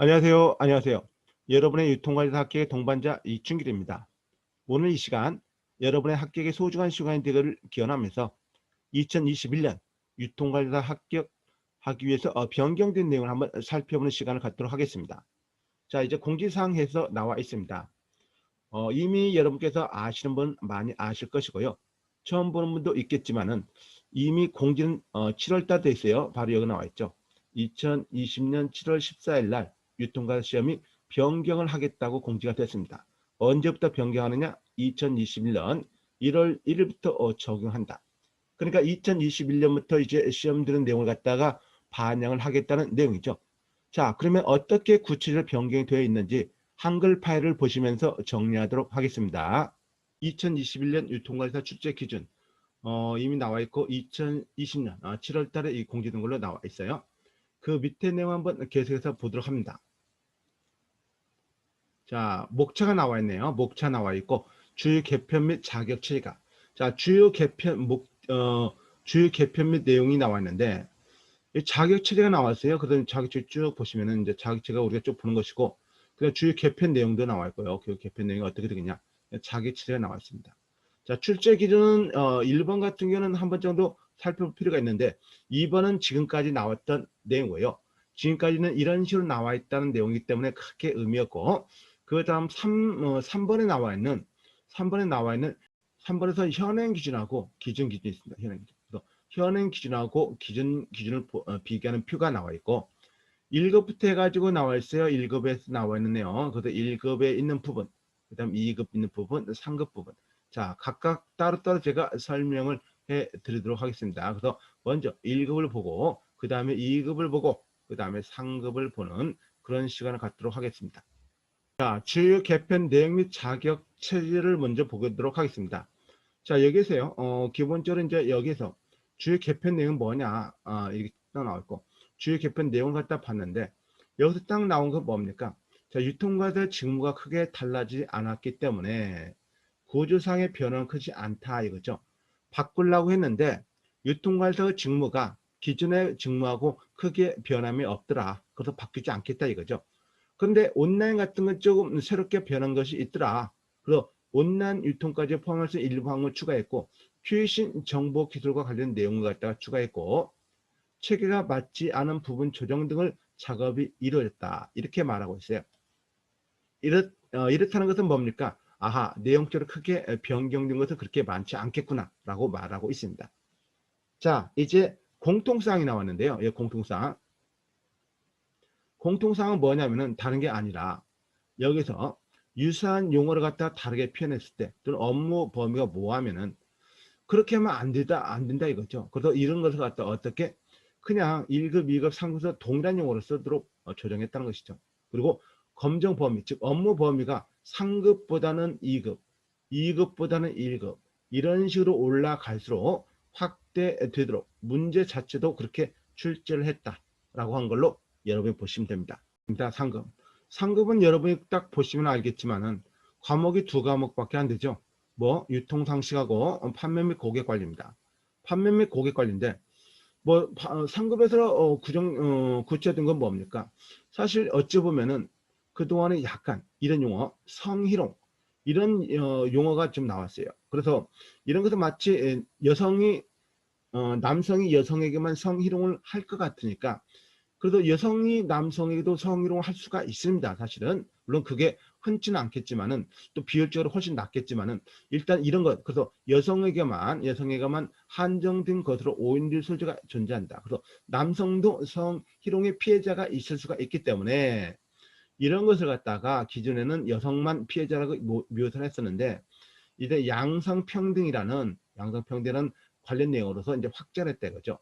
안녕하세요. 안녕하세요. 여러분의 유통관리사 합격의 동반자 이춘길입니다. 오늘 이 시간 여러분의 합격의 소중한 시간이 되기를 기원하면서 2021년 유통관리사 합격하기 위해서 변경된 내용을 한번 살펴보는 시간을 갖도록 하겠습니다. 자, 이제 공지사항에서 나와 있습니다. 이미 여러분께서 아시는 분 많이 아실 것이고요. 처음 보는 분도 있겠지만은 이미 공지는 7월달 돼 있어요. 바로 여기 나와 있죠. 2020년 7월 14일 날 유통관리사 시험이 변경을 하겠다고 공지가 됐습니다. 언제부터 변경하느냐? 2021년 1월 1일부터 적용한다. 그러니까 2021년부터 이제 시험 드는 내용을 갖다가 반영을 하겠다는 내용이죠. 자, 그러면 어떻게 구체적으로 변경이 되어 있는지 한글 파일을 보시면서 정리하도록 하겠습니다. 2021년 유통관리사 출제 기준 이미 나와 있고 2020년 7월 달에 이 공지된 걸로 나와 있어요. 그 밑에 내용 한번 계속해서 보도록 합니다. 자, 목차가 나와 있네요. 목차 나와 있고 주요 개편 및 자격 체계가. 자, 주요 개편 및 내용이 나와 있는데 자격 체계가 나왔어요. 그다음 자격 체계 쭉 보시면은 이제 자격 체계가 우리가 쭉 보는 것이고 그다음 주요 개편 내용도 나와 있고요. 그 개편 내용이 어떻게 되겠냐? 자격 체계가 나와 있습니다. 자, 출제 기준은 1번 같은 경우는 한 번 정도 살펴볼 필요가 있는데 2번은 지금까지 나왔던 내용이고요. 지금까지는 이런 식으로 나와 있다는 내용이기 때문에 크게 의미 없고 그 다음 3번에 나와 있는 3번에서 현행 기준하고 기준이 있습니다. 현행 기준. 그래서 현행 기준하고 기준을 비교하는 표가 나와 있고 1급부터 해가지고 나와 있어요. 1급에서 나와 있는 내용. 그래서 1급에 있는 부분, 그 다음 2급 있는 부분, 3급 부분. 자, 각각 따로따로 제가 설명을 해 드리도록 하겠습니다. 그래서 먼저 1급을 보고 그 다음에 2급을 보고 그 다음에 3급을 보는 그런 시간을 갖도록 하겠습니다. 자, 주요 개편 내용 및 자격 체제를 먼저 보도록 하겠습니다. 자, 여기서요. 기본적으로 이제 여기서 주요 개편 내용은 뭐냐? 이렇게 딱 나와 있고 주요 개편 내용 갖다 봤는데 여기서 딱 나온 건 뭡니까? 자, 유통관리사의 직무가 크게 달라지지 않았기 때문에 구조상의 변화는 크지 않다 이거죠. 바꾸려고 했는데 유통관리사의 직무가 기존의 직무하고 크게 변함이 없더라. 그래서 바뀌지 않겠다 이거죠. 그런데 온라인 같은 건 조금 새롭게 변한 것이 있더라. 그래서 온라인 유통까지 포함해서 일부 항목을 추가했고 최신 정보 기술과 관련 내용을 갖다가 추가했고 체계가 맞지 않은 부분 조정 등을 작업이 이루어졌다. 이렇게 말하고 있어요. 이렇다는 것은 뭡니까? 아하, 내용적으로 크게 변경된 것은 그렇게 많지 않겠구나 라고 말하고 있습니다. 자, 이제 공통사항이 나왔는데요. 예, 공통사항. 공통사항은 뭐냐면은 다른 게 아니라 여기서 유사한 용어를 갖다 다르게 표현했을 때 또는 업무 범위가 뭐하면은 그렇게 하면 안 된다 이거죠. 그래서 이런 것을 갖다 어떻게 그냥 1급, 2급, 3급에서 동일한 용어를 쓰도록 조정했다는 것이죠. 그리고 검정 범위, 즉 업무 범위가 3급보다는 2급, 2급보다는 1급 이런 식으로 올라갈수록 확대되도록 문제 자체도 그렇게 출제를 했다라고 한 걸로 여러분이 보시면 됩니다. 3급. 3급은 여러분이 딱 보시면 알겠지만은 과목이 2과목밖에 안 되죠. 뭐 유통상식하고 판매 및 고객관리입니다. 판매 및 고객관리인데 뭐 상급에서 구체화된 건 뭡니까? 사실 어찌 보면은 그동안에 약간 이런 용어 성희롱 이런 용어가 좀 나왔어요. 그래서 이런 것은 마치 남성이 여성에게만 성희롱을 할 것 같으니까 그래도 여성이 남성에게도 성희롱을 할 수가 있습니다. 사실은 물론 그게 흔치는 않겠지만은 또 비율적으로 훨씬 낮겠지만은 일단 이런 것 그래서 여성에게만 한정된 것으로 오인될 소지가 존재한다. 그래서 남성도 성희롱의 피해자가 있을 수가 있기 때문에 이런 것을 갖다가 기존에는 여성만 피해자라고 묘사를 했었는데 이제 양성평등이라는 관련 내용으로서 이제 확장을 했다 이거죠.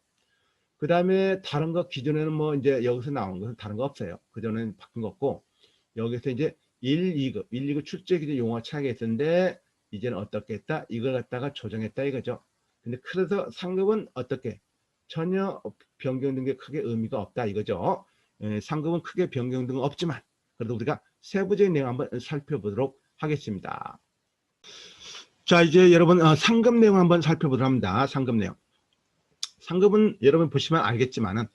그 다음에 다른 거 기존에는 뭐 이제 여기서 나온 것은 다른 거 없어요. 그전에는 바뀐 거 없고 여기서 이제 1, 2급 출제 기준 용어 차이가 있었는데 이제는 어떻게 했다? 이걸 갖다가 조정했다 이거죠. 근데 그래서 상급은 어떻게? 전혀 변경된 게 크게 의미가 없다 이거죠. 상급은 크게 변경된 건 없지만 그래도 우리가 세부적인 내용 한번 살펴보도록 하겠습니다. 자, 이제 여러분 상급 내용 한번 살펴보도록 합니다. 상급 내용. 상급은 여러분 보시면 알겠지만은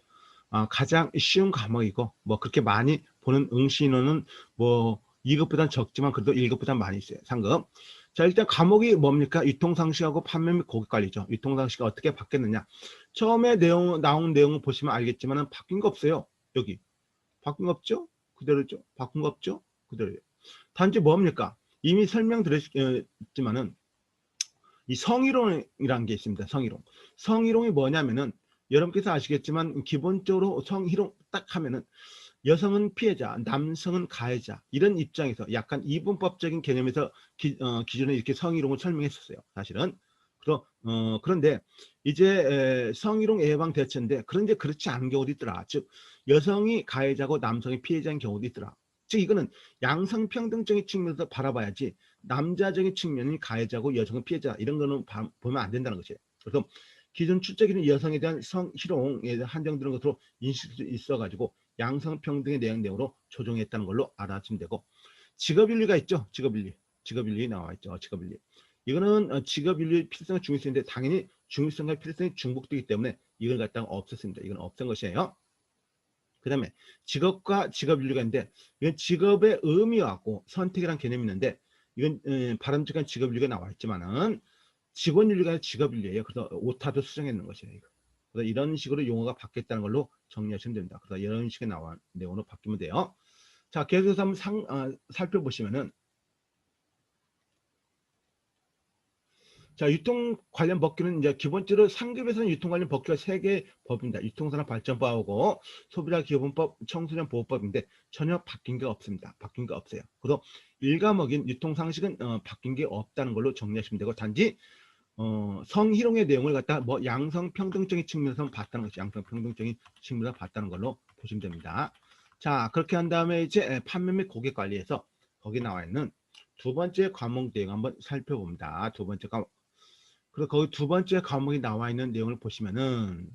가장 쉬운 과목이고 뭐 그렇게 많이 보는 응시 인원은 뭐 2급보다는 적지만 그래도 1급보다는 많이 있어요. 상급. 자, 일단 과목이 뭡니까? 유통상식하고 판매 및 고객관리죠. 유통상식이 어떻게 바뀌었느냐. 처음에 나온 내용을 보시면 알겠지만은 바뀐 거 없어요. 여기. 바뀐 거 없죠? 그대로죠. 바꾼 거 없죠? 그대로요. 단지 뭡니까? 이미 설명드렸지만은 이 성희롱이라는 게 있습니다. 성희롱. 성희롱이 뭐냐면은 여러분께서 아시겠지만 기본적으로 성희롱 딱 하면은 여성은 피해자, 남성은 가해자 이런 입장에서 약간 이분법적인 개념에서 기존에 이렇게 성희롱을 설명했었어요. 사실은. 그런데 이제 성희롱 예방 대처인데 그런데 그렇지 않은 경우도 있더라. 즉 여성이 가해자고 남성이 피해자인 경우도 있더라. 즉 이거는 양성평등적인 측면에서 바라봐야지 남자적인 측면이 가해자고 여성은 피해자 이런 거는 보면 안 된다는 것이에요. 그래서 기존 출제기는 여성에 대한 성희롱에 한정되는 것으로 인식이 있어가지고 양성평등의 내용으로 조정했다는 걸로 알아주시면 되고 직업윤리가 있죠. 직업윤리 나와 있죠. 직업윤리. 이거는 직업윤리 필요성과 중요성인데 당연히 중요성과 필요성이 중복되기 때문에 이걸 갖다가 없었습니다. 이건 없던 것이에요. 그 다음에 직업과 직업윤리가 있는데 이건 직업의 의미하고 선택이라는 개념이 있는데 이건 바람직한 직업윤리가 나와 있지만은 직원윤리가 아니라 직업윤리예요. 그래서 오타도 수정했는 것이에요. 그래서 이런 식으로 용어가 바뀌었다는 걸로 정리하시면 됩니다. 그래서 이런 식의 내용으로 바뀌면 돼요. 자, 계속해서 한번 살펴보시면은 자, 유통 관련 법규는 이제 기본적으로 상급에서는 유통 관련 법규가 3개의 법입니다. 유통산업발전법하고 소비자기본법, 청소년보호법인데 전혀 바뀐 게 없습니다. 바뀐 게 없어요. 그래서 1과목인 유통상식은 바뀐 게 없다는 걸로 정리하시면 되고 단지 성희롱의 내용을 갖다 뭐 양성평등적인 측면에서 봤다는 것이 양성평등적인 측면에서 봤다는 걸로 보시면 됩니다. 자, 그렇게 한 다음에 이제 판매 및 고객 관리에서 거기 나와 있는 두 번째 과목 내용 한번 살펴봅니다. 두 번째 과목. 그리고 거기 두 번째 과목이 나와 있는 내용을 보시면은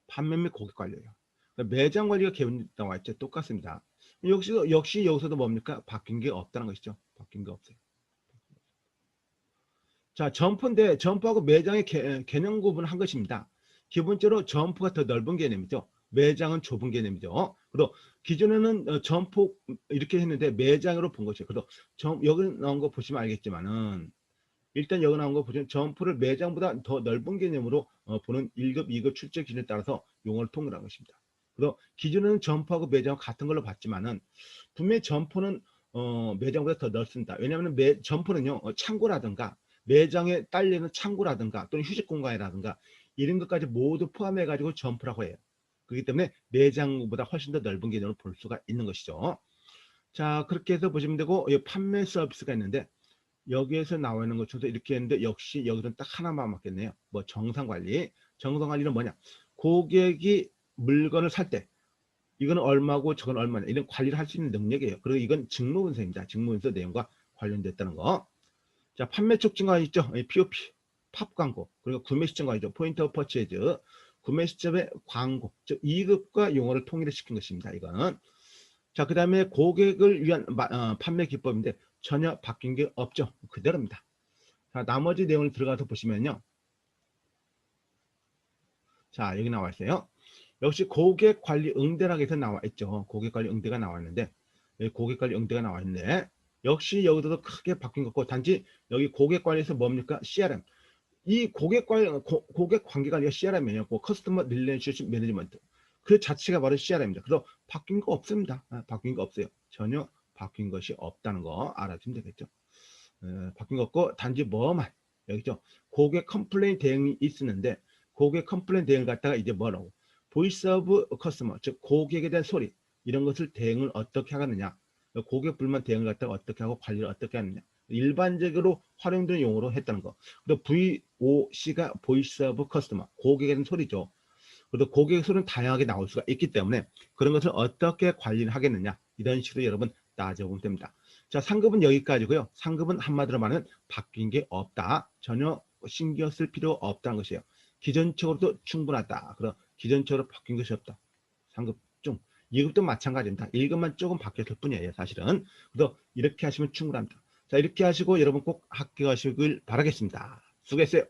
판매 및 고객 관리예요. 그러니까 매장 관리가 개론 나와 있죠. 똑같습니다. 역시 여기서도 뭡니까? 바뀐 게 없다는 것이죠. 바뀐 게 없어요. 자, 점프인데 점프하고 매장의 개념 구분을 한 것입니다. 기본적으로 점프가 더 넓은 개념이죠. 매장은 좁은 개념이죠. 그리고 기존에는 점프 이렇게 했는데 매장으로 본 것이에요. 그래서 여기 나온 거 보시면 알겠지만은 일단 여기 나온 거 보시면 점프를 매장보다 더 넓은 개념으로 보는 1급, 2급 출제 기준에 따라서 용어를 통일한 것입니다. 그래서 기존에는 점프하고 매장하고 같은 걸로 봤지만은 분명히 점프는 매장보다 더 넓습니다. 왜냐하면 점프는요 창고라든가 매장에 딸리는 창고라든가 또는 휴식 공간이라든가 이런 것까지 모두 포함해 가지고 점프라고 해요. 그렇기 때문에 매장보다 훨씬 더 넓은 개념으로 볼 수가 있는 것이죠. 자, 그렇게 해서 보시면 되고 판매 서비스가 있는데 여기에서 나와 있는 것처럼 이렇게 했는데 역시 여기는 딱 하나만 맞겠네요. 뭐 정상관리. 정상관리는 뭐냐? 고객이 물건을 살 때 이거는 얼마고 저건 얼마냐 이런 관리를 할 수 있는 능력이에요. 그리고 이건 직무분석입니다. 직무분석 내용과 관련됐다는 거. 자, 판매 촉진과 있죠. POP, 팝 광고. 그리고 구매 시점과 있죠. 포인트 오브 퍼체이즈. 구매 시점의 광고. 즉 2급과 용어를 통일을 시킨 것입니다. 이거는. 자, 그 다음에 고객을 위한 판매 기법인데 전혀 바뀐 게 없죠. 그대로입니다. 자, 나머지 내용을 들어가서 보시면요. 자, 여기 나와 있어요. 역시 고객 관리 응대락에서 나와 있죠. 고객 관리 응대가 나와 있는데 여기 고객 관리 응대가 나와 있는데 역시 여기서도 크게 바뀐 것 같고 단지 여기 고객 관리에서 뭡니까? CRM. 이 고객 관계 관리가 CRM이에요. 커스터머 릴레이션십 매니지먼트. 그 자체가 바로 CRM입니다. 그래서 바뀐 거 없습니다. 바뀐 거 없어요. 전혀 바뀐 것이 없다는 거 알아주면 되겠죠. 바뀐 거 없고 단지 뭐만 여기죠. 고객 컴플레인 대응이 있었는데 고객 컴플레인 대응을 갖다가 이제 뭐라고 보이스 오브 커스터머 즉 고객에 대한 소리 이런 것을 대응을 어떻게 하느냐 고객 불만 대응을 갖다가 어떻게 하고 관리를 어떻게 하느냐 일반적으로 활용되는 용어로 했다는 거. 그리고 VOC가 보이스 오브 커스터머 고객에 대한 소리죠. 그래도 고객의 소리는 다양하게 나올 수가 있기 때문에 그런 것을 어떻게 관리를 하겠느냐 이런 식으로 여러분 따져보면 됩니다. 자, 상급은 여기까지고요. 상급은 한마디로 말하면 바뀐 게 없다. 전혀 신경 쓸 필요 없다는 것이에요. 기존적으로도 충분하다. 그럼 기존적으로 바뀐 것이 없다. 상급 중 2급도 마찬가지입니다. 1급만 조금 바뀌었을 뿐이에요. 사실은. 그래서 이렇게 하시면 충분합니다. 자, 이렇게 하시고 여러분 꼭 합격하시길 바라겠습니다. 수고했어요.